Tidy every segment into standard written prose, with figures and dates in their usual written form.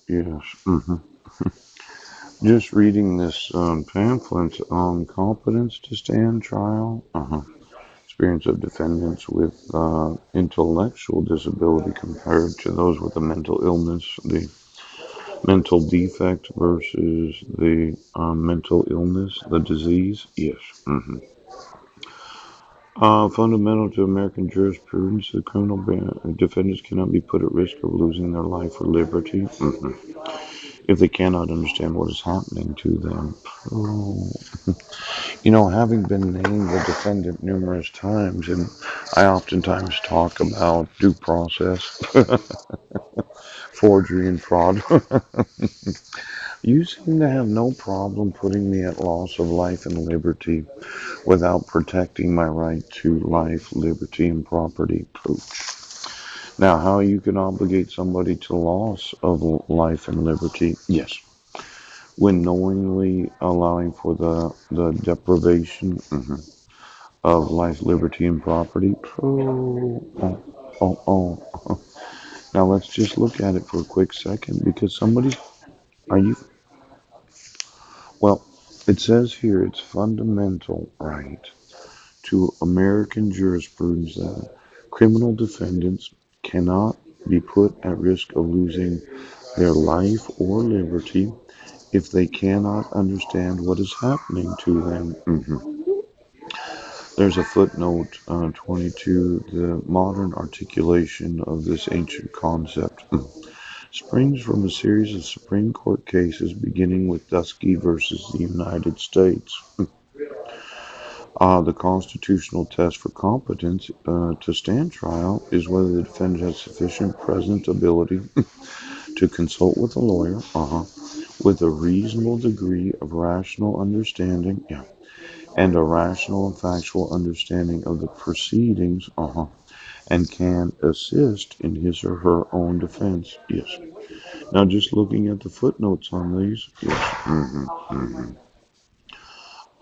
Yes. Just reading this pamphlet on competence to stand trial. Experience of defendants with intellectual disability compared to those with a mental illness, the mental defect versus the mental illness, the disease. Yes. Fundamental to American jurisprudence, the criminal defendants cannot be put at risk of losing their life or liberty if they cannot understand what is happening to them. Oh. Having been named the defendant numerous times, and I oftentimes talk about due process, forgery, and fraud, you seem to have no problem putting me at loss of life and liberty without protecting my right to life, liberty, and property. Now, how you can obligate somebody to loss of life and liberty? Yes. When knowingly allowing for the deprivation of life, liberty, and property. Oh. Now let's just look at it for a quick second because are you, well, it says here it's fundamental right to American jurisprudence that criminal defendants cannot be put at risk of losing their life or liberty if they cannot understand what is happening to them. There's a footnote 22. The modern articulation of this ancient concept springs from a series of Supreme Court cases beginning with Dusky versus the United States. The constitutional test for competence to stand trial is whether the defendant has sufficient present ability to consult with a lawyer with a reasonable degree of rational understanding and a rational and factual understanding of the proceedings and can assist in his or her own defense. Yes. Now, just looking at the footnotes on these, yes.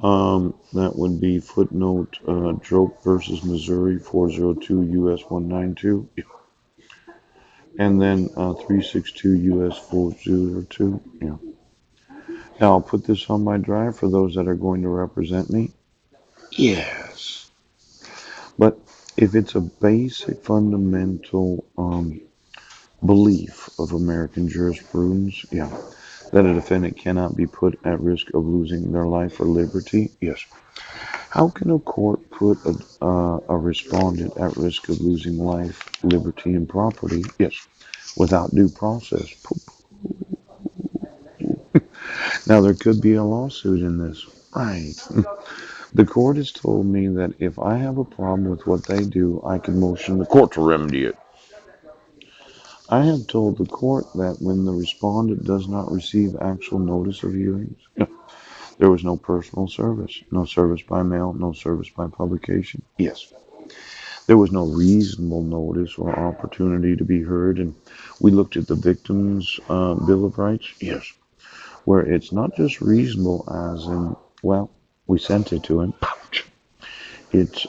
That would be footnote Drope versus Missouri 402 US 192, and then 362 US 402. Yeah. Now, I'll put this on my drive for those that are going to represent me. Yes. But if it's a basic fundamental belief of American jurisprudence, that a defendant cannot be put at risk of losing their life or liberty, yes. How can a court put a respondent at risk of losing life, liberty, and property? Yes, without due process. Now, there could be a lawsuit in this. Right. The court has told me that if I have a problem with what they do, I can motion the court to remedy it. I have told the court that when the respondent does not receive actual notice of hearings, there was no personal service, no service by mail, no service by publication. Yes. There was no reasonable notice or opportunity to be heard, and we looked at the victim's Bill of Rights. Yes. Where it's not just reasonable as in, well, we sent it to him. It's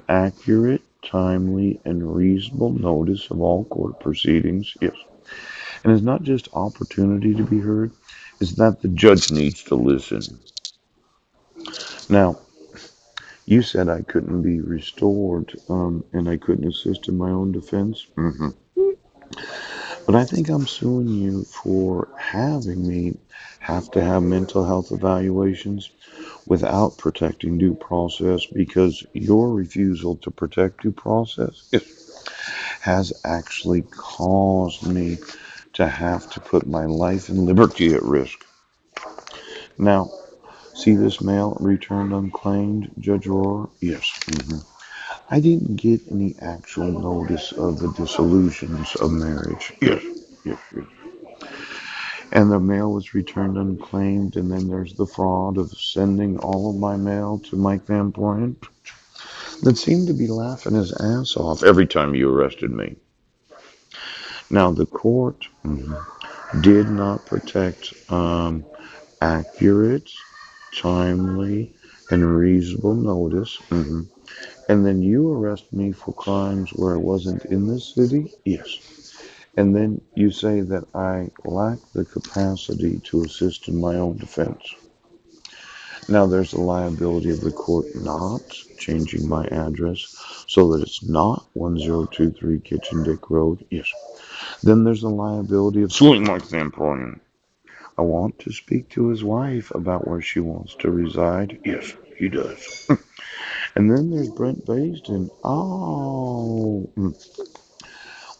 accurate, timely, and reasonable notice of all court proceedings. Yes. And it's not just opportunity to be heard, it's that the judge needs to listen. Now, you said I couldn't be restored and I couldn't assist in my own defense. But I think I'm suing you for having me have to have mental health evaluations without protecting due process because your refusal to protect due process has actually caused me to have to put my life and liberty at risk. Now, see this mail returned unclaimed, Judge Rohr? Yes. I didn't get any actual notice of the dissolutions of marriage. Yes. And the mail was returned unclaimed, and then there's the fraud of sending all of my mail to Mike Van Point that seemed to be laughing his ass off every time you arrested me. Now, the court did not protect accurate, timely, and reasonable notice. And then you arrest me for crimes where it wasn't in this city? Yes. And then you say that I lack the capacity to assist in my own defense. Now there's the liability of the court not changing my address so that it's not 1023 Kitchen Dick Road. Yes. Then there's the liability of suing my standpoint. I want to speak to his wife about where she wants to reside. Yes, he does. And then there's Brent Basden. Oh,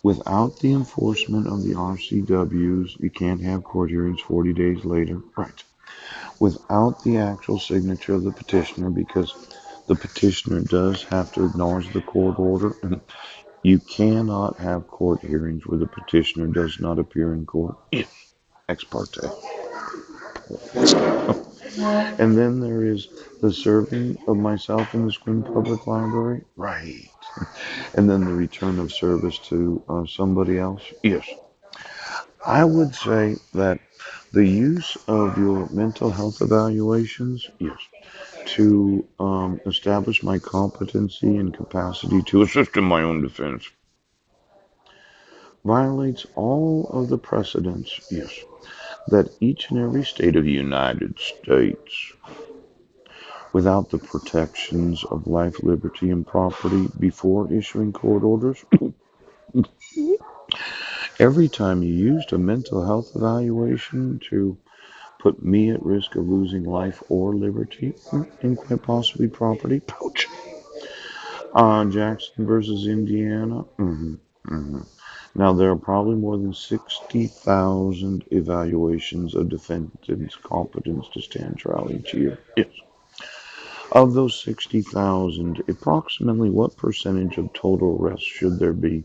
without the enforcement of the RCWs, you can't have court hearings 40 days later. Right. Without the actual signature of the petitioner, because the petitioner does have to acknowledge the court order, and you cannot have court hearings where the petitioner does not appear in court. Yes. Ex parte. And then there is the serving of myself in the Scrim Public Library. Right. And then the return of service to somebody else. Yes. I would say that the use of your mental health evaluations, yes, to establish my competency and capacity to assist in my own defense violates all of the precedents, yes, that each and every state of the United States, without the protections of life, liberty, and property before issuing court orders, every time you used a mental health evaluation to put me at risk of losing life or liberty and quite possibly property, ouch. Jackson versus Indiana. Now, there are probably more than 60,000 evaluations of defendants' competence to stand trial each year. Yes. Of those 60,000, approximately what percentage of total arrests should there be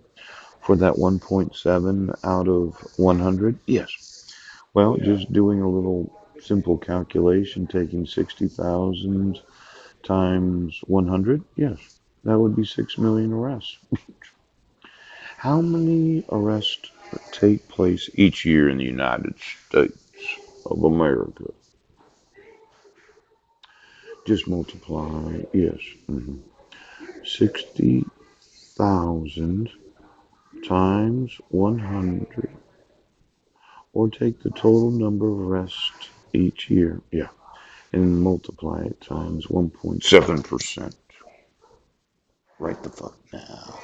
for that 1.7 out of 100? Yes. Well, just doing a little simple calculation, taking 60,000 times 100, yes, that would be 6 million arrests. How many arrests take place each year in the United States of America? Just multiply, yes, 60,000 times 100, or take the total number of arrests each year, yeah, and multiply it times 1.7%. Right the fuck now.